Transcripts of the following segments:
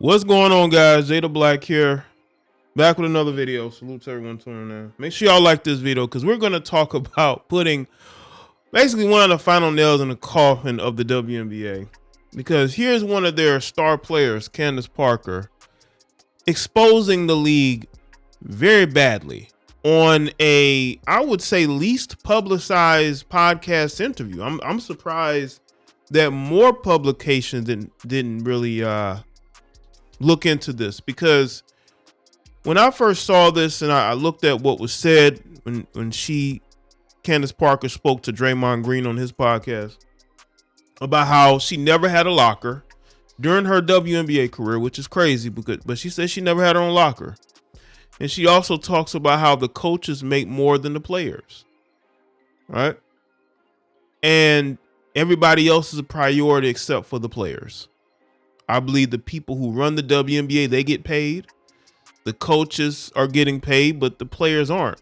What's going on, guys? Jay the Black here, back with another video. Salute to everyone tuning in. Make sure y'all like this video because we're going to talk about putting basically one of the final nails in the coffin of the WNBA. Because here's one of their star players, Candace Parker, exposing the league very badly on a, I would say, least publicized podcast interview. I'm surprised that more publications didn't really look into this, because when I first saw this and I looked at what was said when Candace Parker spoke to Draymond Green on his podcast about how she never had a locker during her WNBA career, which is crazy, but she said she never had her own locker. And she also talks about how the coaches make more than the players, right? And everybody else is a priority except for the players. I believe the people who run the WNBA, they get paid. The coaches are getting paid, but the players aren't,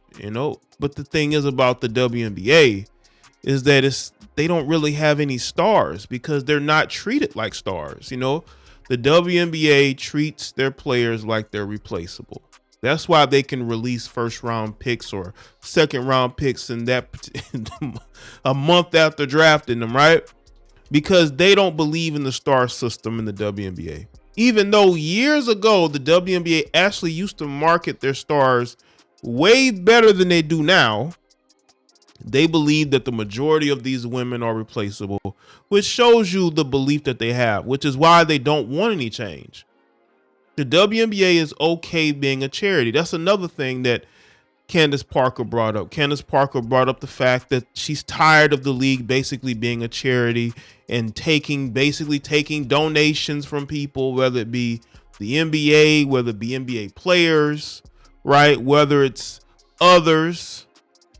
But the thing is about the WNBA is that they don't really have any stars because they're not treated like stars. The WNBA treats their players like they're replaceable. That's why they can release first round picks or second round picks in that a month after drafting them, right? Because they don't believe in the star system in the WNBA. Even though years ago, the WNBA actually used to market their stars way better than they do now, they believe that the majority of these women are replaceable, which shows you the belief that they have, which is why they don't want any change. The WNBA is okay being a charity. That's another thing that Candace Parker brought up. Candace Parker brought up the fact that she's tired of the league basically being a charity and taking donations from people, whether it be the NBA, whether it be NBA players, right? Whether it's others.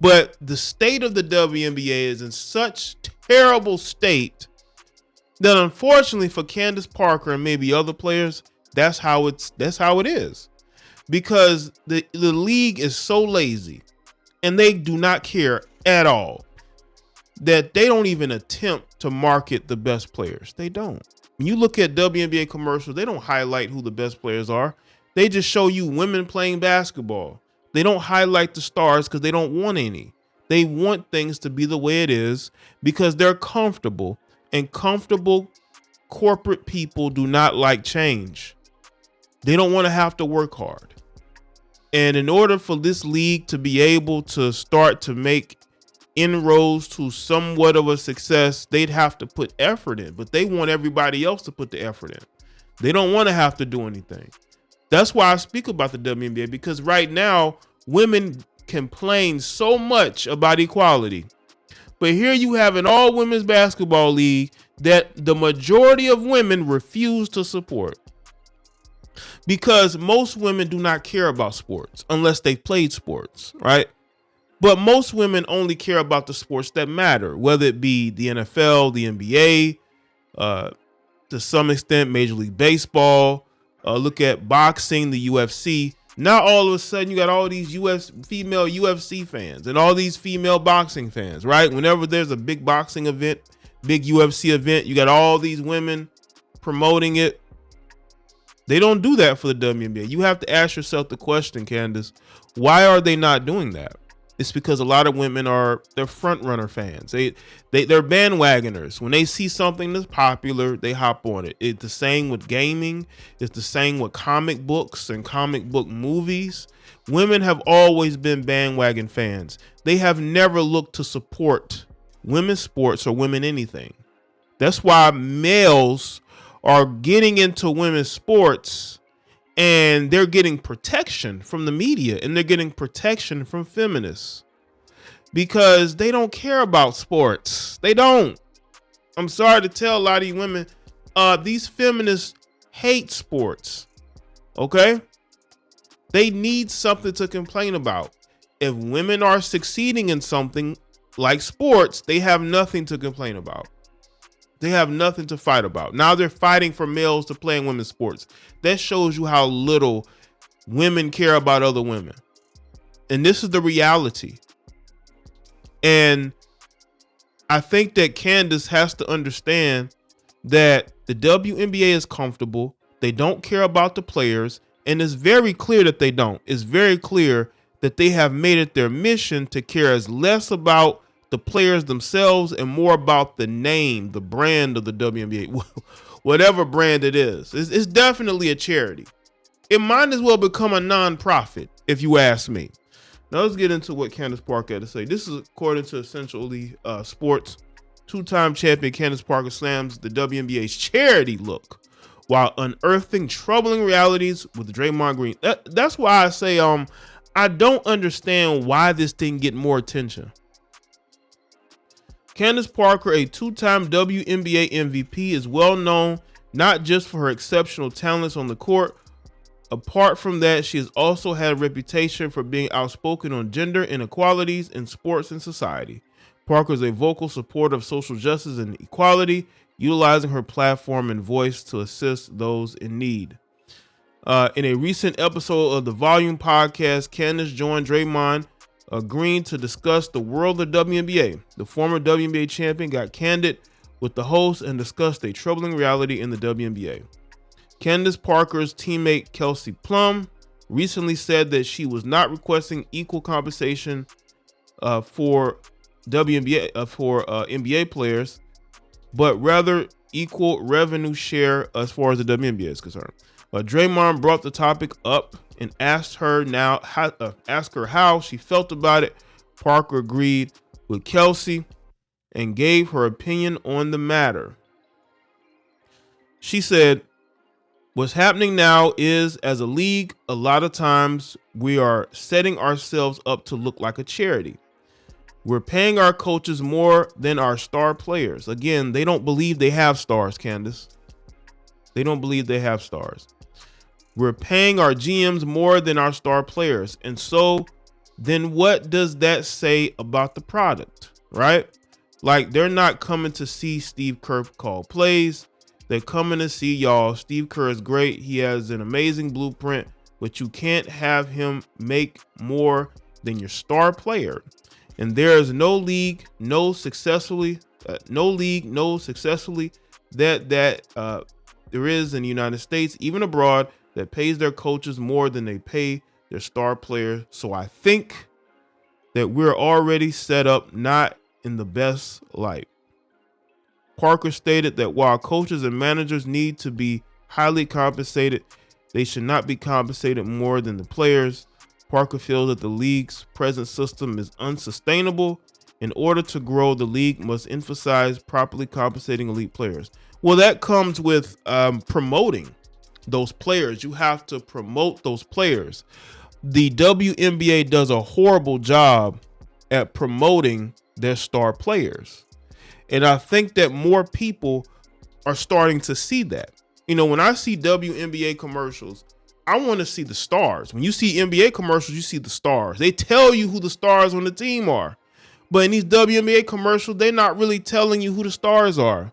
But the state of the WNBA is in such terrible state that unfortunately for Candace Parker and maybe other players, that's how it is. Because the league is so lazy and they do not care at all that they don't even attempt to market the best players. They don't. When you look at WNBA commercials, they don't highlight who the best players are. They just show you women playing basketball. They don't highlight the stars because they don't want any. They want things to be the way it is because they're comfortable, and comfortable corporate people do not like change. They don't want to have to work hard. And in order for this league to be able to start to make inroads to somewhat of a success, they'd have to put effort in, but they want everybody else to put the effort in. They don't want to have to do anything. That's why I speak about the WNBA, because right now women complain so much about equality. But here you have an all women's basketball league that the majority of women refuse to support. Because most women do not care about sports unless they played sports, right? But most women only care about the sports that matter, whether it be the NFL, the NBA, to some extent, Major League Baseball. Look at boxing, the UFC. Now all of a sudden you got all these female UFC fans and all these female boxing fans, right? Whenever there's a big boxing event, big UFC event, you got all these women promoting it. They don't do that for the WNBA. You have to ask yourself the question, Candace, why are they not doing that? It's because a lot of women they're front runner fans. They're bandwagoners. When they see something that's popular, they hop on it. It's the same with gaming. It's the same with comic books and comic book movies. Women have always been bandwagon fans. They have never looked to support women's sports or women anything. That's why males are getting into women's sports and they're getting protection from the media and they're getting protection from feminists because they don't care about sports. They don't. I'm sorry to tell a lot of you women, these feminists hate sports. Okay? They need something to complain about. If women are succeeding in something like sports, they have nothing to complain about. They have nothing to fight about. Now they're fighting for males to play in women's sports. That shows you how little women care about other women. And this is the reality. And I think that Candace has to understand that the WNBA is comfortable. They don't care about the players, and it's very clear that they don't. It's very clear that they have made it their mission to care as less about the players themselves and more about the name, the brand of the WNBA, whatever brand it is. It's definitely a charity. It might as well become a non-profit, if you ask me. Now let's get into what Candace Parker had to say. This is according to Essentially Sports. Two-time champion Candace Parker slams the WNBA's charity look while unearthing troubling realities with Draymond Green. That's why I say I don't understand why this didn't get more attention. Candace Parker, a two-time WNBA MVP, is well known not just for her exceptional talents on the court. Apart from that, she has also had a reputation for being outspoken on gender inequalities in sports and society. Parker is a vocal supporter of social justice and equality, utilizing her platform and voice to assist those in need. In a recent episode of the Volume podcast, Candace joined Draymond Green to discuss the world of WNBA. The former WNBA champion got candid with the host and discussed a troubling reality in the WNBA. Candace Parker's teammate Kelsey Plum recently said that she was not requesting equal compensation for NBA players, but rather equal revenue share as far as the WNBA is concerned. Draymond brought the topic up and asked her how she felt about it. Parker agreed with Kelsey and gave her opinion on the matter. She said, "What's happening now is, as a league, a lot of times we are setting ourselves up to look like a charity. We're paying our coaches more than our star players." Again, they don't believe they have stars, Candace. They don't believe they have stars. "We're paying our GMs more than our star players. And so then what does that say about the product?" Right? Like, they're not coming to see Steve Kerr call plays. They're coming to see y'all. Steve Kerr is great. He has an amazing blueprint, but you can't have him make more than your star player. And there is no league, no successfully that there is in the United States, even abroad, that pays their coaches more than they pay their star player. So I think that we're already set up not in the best light. Parker stated that while coaches and managers need to be highly compensated, they should not be compensated more than the players. Parker feels that the league's present system is unsustainable. In order to grow, the league must emphasize properly compensating elite players. Well, that comes with promoting those players. You have to promote those players. The WNBA does a horrible job at promoting their star players. And I think that more people are starting to see that. You know, when I see WNBA commercials, I want to see the stars. When you see NBA commercials, you see the stars. They tell you who the stars on the team are. But in these WNBA commercials, they're not really telling you who the stars are.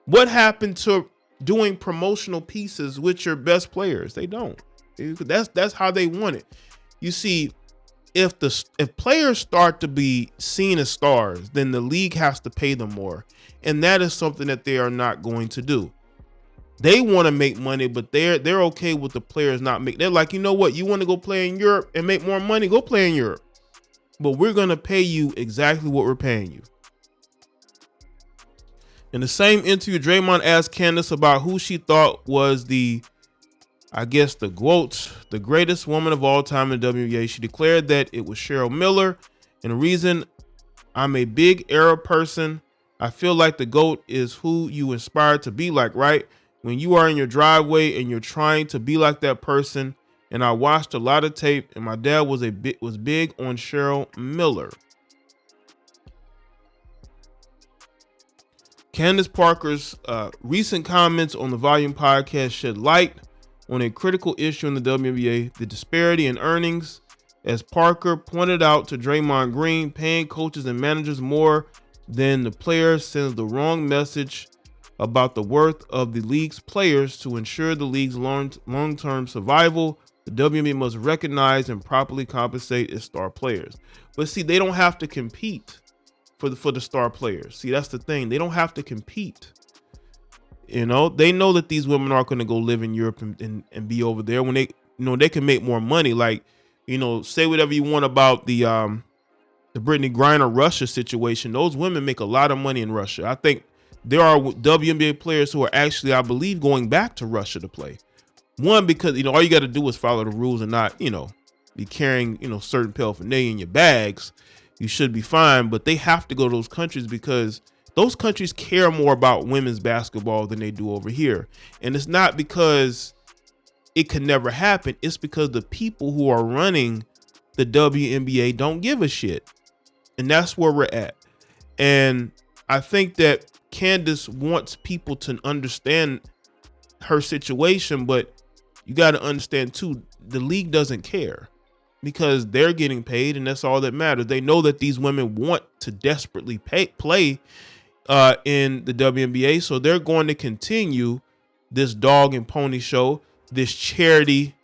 What happened to doing promotional pieces with your best players? They don't. That's how they want it. You see, if players start to be seen as stars, then the league has to pay them more. And that is something that they are not going to do. They want to make money, but they're okay with the players not making. They're like, you know what? You want to go play in Europe and make more money? Go play in Europe. But we're going to pay you exactly what we're paying you. In the same interview, Draymond asked Candace about who she thought was the greatest woman of all time in WNBA. She declared that it was Cheryl Miller. And the reason: "I'm a big era person. I feel like the GOAT is who you aspire to be like, right? When you are in your driveway and you're trying to be like that person." And I watched a lot of tape, and my dad was big on Cheryl Miller. Candace Parker's recent comments on the Volume podcast shed light on a critical issue in the WNBA: the disparity in earnings. As Parker pointed out to Draymond Green, paying coaches and managers more than the players sends the wrong message about the worth of the league's players. To ensure the league's long-term survival, the WNBA must recognize and properly compensate its star players. But see, they don't have to compete for the star players. See, that's the thing. They don't have to compete. You know, they know that these women aren't going to go live in Europe and be over there when they, they can make more money. Like, say whatever you want about the Brittany Griner Russia situation. Those women make a lot of money in Russia. I think there are WNBA players who are actually, I believe, going back to Russia to play. One, because, all you got to do is follow the rules and not, be carrying, certain paraphernalia in your bags. You should be fine. But they have to go to those countries because those countries care more about women's basketball than they do over here. And it's not because it can never happen. It's because the people who are running the WNBA don't give a shit. And that's where we're at. And I think that Candace wants people to understand her situation, but you got to understand too, the league doesn't care because they're getting paid and that's all that matters. They know that these women want to desperately play in the WNBA. So they're going to continue this dog and pony show, this charity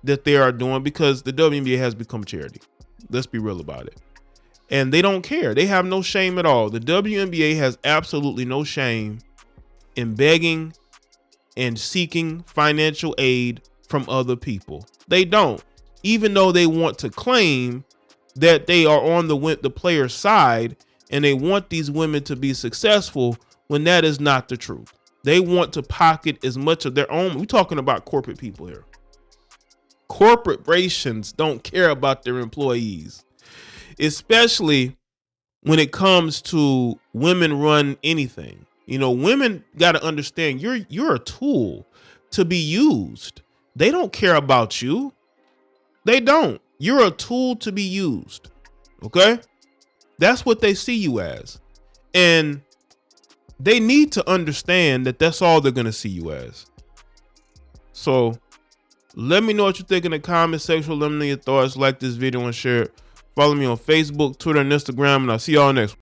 that they are doing because the WNBA has become charity. Let's be real about it. And they don't care. They have no shame at all. The WNBA has absolutely no shame in begging and seeking financial aid from other people. They don't, even though they want to claim that they are on the player's side and they want these women to be successful when that is not the truth. They want to pocket as much of their own. We're talking about corporate people here. Corporations don't care about their employees, especially when it comes to women run anything. Women got to understand you're a tool to be used. They don't care about you. They don't. You're a tool to be used. Okay? That's what they see you as. And they need to understand that that's all they're going to see you as. So let me know what you think in the comment section. Let me know your thoughts. Like this video and share it. Follow me on Facebook, Twitter, and Instagram. And I'll see y'all next one.